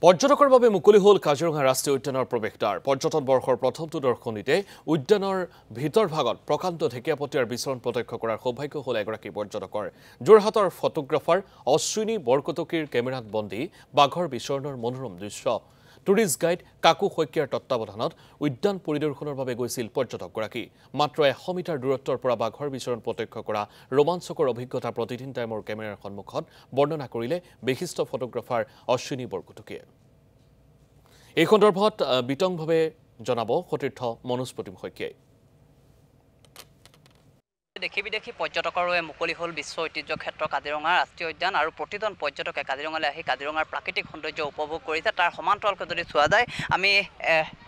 পৰ্যটকৰ বাবে মুকলি হ'ল কাজিৰঙা ৰাষ্ট্ৰীয় উদ্যানৰ প্ৰৱেশদ্বাৰ। পৰ্যটন বৰ্ষৰ প্ৰথমটো দৰ্শনীতে উদ্যানৰ ভিতৰ ভাগত প্ৰকাণ্ড ঢেকীয়াপতীয়াৰ বিচৰণ প্ৰত্যক্ষ কৰাৰ সৌভাগ্য হ'ল এগৰাকী পৰ্যটকৰ। যোৰহাটৰ ফটোগ্ৰাফাৰ অশ্বিনী বৰকটকীৰ কেমেৰাত বন্দী বাঘৰ বিচৰণৰ মনোৰম দৃশ্য। টুৰিষ্ট গাইড কাকু শইকীয়াৰ তত্বাৱধানত উদ্যান পৰিদৰ্শনৰ বাবে গৈছিল পৰ্যটকগৰাকী। মাত্ৰ 100 মিটাৰ দূৰত্বৰ পৰা বাঘৰ বিচৰণ প্ৰত্যক্ষ কৰা ৰোমাঞ্চকৰ অভিজ্ঞতা প্ৰতিদিন টাইমৰ কেমেৰাৰ সন্মুখত বৰ্ণনা কৰিলে বিশিষ্ট ফটোগ্ৰাফাৰ অশ্বিনী বৰকটকীয়ে। এই সন্দৰ্ভত বিতংভাৱে জনাব সতীৰ্থ মনোজ প্ৰতিম শইকীয়াই। দেশী বিদেশী পৰ্যটকৰ বাবে মুকলি হ'ল বিশ্ব ঐতিহ্য ক্ষেত্ৰ কাজিৰঙা ৰাষ্ট্ৰীয় উদ্যান আৰু প্ৰতিজন পৰ্যটকে কাজিৰঙালৈ আহি কাজিৰঙাৰ প্ৰাকৃতিক সৌন্দৰ্য উপভোগ কৰিছে। তাৰ সমান্তৰালকৈ যদি চোৱা যায়, আমি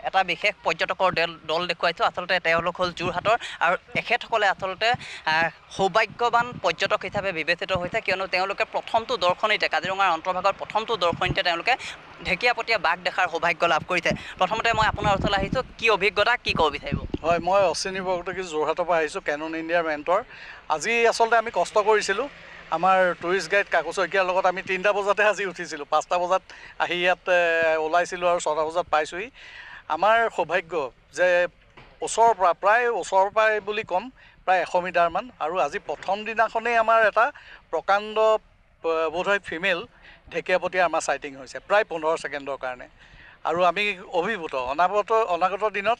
এটা বিশেষ পৰ্যটকৰ দল দেখুৱাইছোঁ। আচলতে তেওঁলোক হ'ল যোৰহাটৰ আৰু এখেতসকলে আচলতে সৌভাগ্যৱান পৰ্যটক হিচাপে বিবেচিত হৈছে, কিয়নো তেওঁলোকে প্ৰথমটো দৰ্শনীতে কাজিৰঙাৰ অন্তৰ্ভাগত প্ৰথমটো দৰ্শনীতে তেওঁলোকে ঢেকীয়াপতীয়া বাঘ দেখাৰ সৌভাগ্য লাভ কৰিছে। প্ৰথমতে মই আপোনাৰ ওচৰলৈ আহিছোঁ, কি অভিজ্ঞতা, কি ক'ব বিচাৰিব? হয়, মই অশ্বিনী বৰকটকী যোৰহাটৰ পৰা আহিছোঁ, কেনন ইণ্ডিয়াৰ মেণ্টৰ। আজি আচলতে আমি কষ্ট কৰিছিলোঁ। আমাৰ টুৰিষ্ট গাইড কাকু শইকীয়াৰ লগত আমি 3টা বজাতে আজি উঠিছিলোঁ। 5টা বজাত আহি ইয়াত ওলাইছিলোঁ আৰু 6টা বজাত পাইছোঁহি। আমাৰ সৌভাগ্য যে ওচৰৰ পৰা প্ৰায় বুলি ক'ম, প্ৰায় 100 মিটাৰমান। আৰু আজি প্ৰথম দিনাখনেই আমাৰ এটা প্ৰকাণ্ড বোধহয় ফিমেল ঢেকীয়াপতীয়া আমাৰ চাইটিং হৈছে প্ৰায় 15 ছেকেণ্ডৰ কাৰণে। আৰু আমি অভিভূত। অনাগত দিনত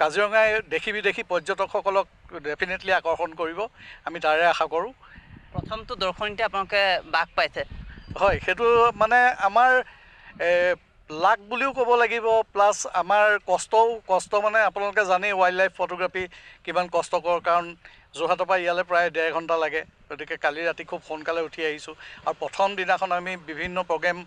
কাজিৰঙাই দেশী বিদেশী পৰ্যটকসকলক ডেফিনেটলি আকৰ্ষণ কৰিব, আমি তাৰে আশা কৰোঁ। প্ৰথমটো দৰ্শনীতে আপোনালোকে বাঘ পাইছে? হয়, সেইটো মানে আমাৰ লাক বুলিও ক'ব লাগিব, প্লাছ আমাৰ কষ্ট মানে আপোনালোকে জানেই ৱাইল্ড লাইফ ফটোগ্ৰাফী কিমান কষ্টকৰ, কাৰণ যোৰহাটৰ পৰা ইয়ালৈ প্ৰায় 1.5 ঘণ্টা লাগে। গতিকে কালি ৰাতি খুব সোনকালে উঠি আহিছোঁ আৰু প্ৰথম দিনাখন আমি বিভিন্ন প্ৰগ্ৰেম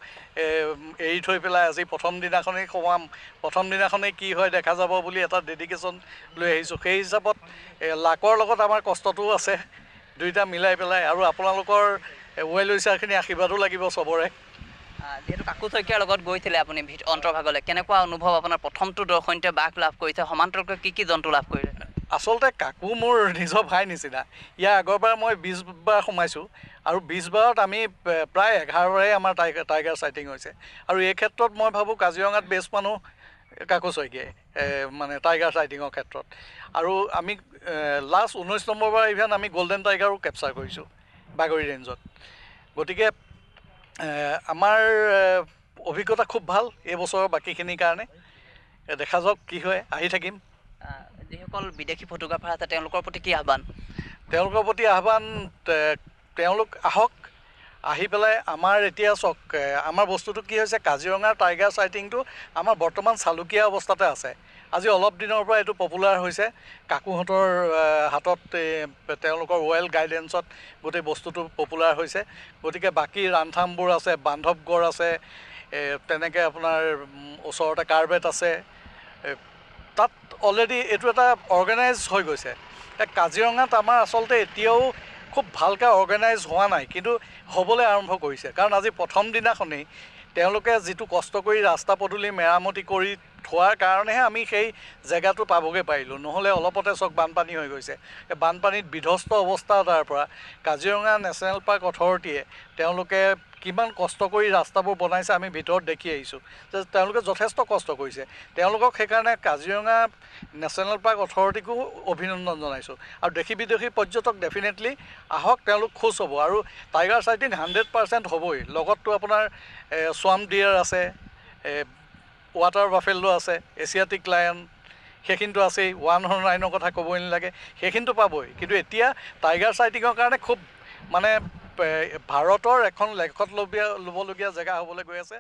এৰি থৈ পেলাই আজি প্ৰথম দিনাখনেই সোমাম, প্ৰথম দিনাখনেই কি হয় দেখা যাব বুলি এটা ডেডিকেশ্যন লৈ আহিছোঁ। সেই হিচাপত লাকৰ লগত আমাৰ কষ্টটোও আছে, দুইটা মিলাই পেলাই। আৰু আপোনালোকৰ ৱেল উইচাৰখিনি আশীৰ্বাদো লাগিব চবৰে। যিহেতু কাকু শইকীয়াৰ লগত গৈছিলে আপুনি অন্তৰ্ভাগলৈ, কেনেকুৱা অনুভৱ আপোনাৰ? প্ৰথমটো দৰ্শনীতে বাঘ লাভ কৰিছে, সমান্তৰালকৈ কি জন্তু লাভ কৰিলে? আচলতে কাকু মোৰ নিজৰ ভাই নিচিনা। ইয়াৰ আগৰবাৰ মই 20 বাৰ সোমাইছোঁ আৰু 20 বাৰত আমি প্ৰায় 11 বাৰেই আমাৰ টাইগাৰ চাইটিং হৈছে। আৰু এই ক্ষেত্ৰত মই ভাবোঁ কাজিৰঙাত বেষ্ট মানুহ কাকু শইকীয়াই, মানে টাইগাৰ চাইটিঙৰ ক্ষেত্ৰত। আৰু আমি লাষ্ট 19 নম্বৰ বাৰ ইভেন আমি গল্ডেন টাইগাৰো কেপচাৰ কৰিছোঁ বাগৰি ৰেঞ্জত। গতিকে আমাৰ অভিজ্ঞতা খুব ভাল এই বছৰৰ বাকীখিনিৰ কাৰণে। দেখা যাওক কি হয়, আহি থাকিম। যিসকল বিদেশী ফটোগ্ৰাফাৰ আছে তেওঁলোকৰ প্ৰতি কি আহ্বান? তেওঁলোকৰ প্ৰতি আহ্বান, তেওঁলোক আহক, আহি পেলাই আমাৰ এতিয়া চাওক, আমাৰ বস্তুটো কি হৈছে, কাজিৰঙাৰ টাইগাৰ চাইটিংটো আমাৰ বৰ্তমান চালুকীয়া অৱস্থাতে আছে। আজি অলপ দিনৰ পৰা এইটো পপুলাৰ হৈছে। কাকুহঁতৰ হাতত তেওঁলোকৰ ৱেল গাইডেঞ্চত গোটেই বস্তুটো পপুলাৰ হৈছে। গতিকে বাকী ৰানথামবোৰ আছে, বান্ধৱগড় আছে, তেনেকৈ আপোনাৰ ওচৰতে কাৰ্বেট আছে। তাত অলৰেডি এইটো এটা অৰ্গেনাইজ হৈ গৈছে। কাজিৰঙাত আমাৰ আচলতে এতিয়াও খুব ভালকৈ অৰ্গেনাইজ হোৱা নাই, কিন্তু হ'বলৈ আৰম্ভ কৰিছে। কাৰণ আজি প্ৰথম দিনাখনেই তেওঁলোকে যিটো কষ্ট কৰি ৰাস্তা পদূলি মেৰামতি কৰি থোৱাৰ কাৰণেহে আমি সেই জেগাটো পাবগৈ পাৰিলোঁ, নহ'লে অলপতে চক বানপানী হৈ গৈছে। এই বানপানীত বিধ্বস্ত অৱস্থা তাৰ পৰা কাজিৰঙা নেশ্যনেল পাৰ্ক অথৰিটিয়ে তেওঁলোকে কিমান কষ্ট কৰি ৰাস্তাবোৰ বনাইছে আমি ভিতৰত দেখি আহিছোঁ যে তেওঁলোকে যথেষ্ট কষ্ট কৰিছে। তেওঁলোকক সেইকাৰণে কাজিৰঙা নেশ্যনেল পাৰ্ক অথৰিটিকো অভিনন্দন জনাইছোঁ। আৰু দেশী বিদেশী পৰ্যটক ডেফিনেটলি আহক, তেওঁলোক খুচ হ'ব। আৰু টাইগাৰ চাইটিং 100% হ'বই। লগততো আপোনাৰ সোৱাম্প ডিয়াৰ আছে, ৱাটাৰ বাফেলো আছে, এছিয়াটিক লায়ন, সেইখিনিতো আছেই। 1 হৰ্ণ ৰাইনৰ কথা ক'বই নালাগে, সেইখিনিতো পাবই। কিন্তু এতিয়া টাইগাৰ চাইটিঙৰ কাৰণে খুব মানে ভাৰতৰ এখন লেখত ল'বলগীয়া জেগা হ'বলৈ গৈ আছে।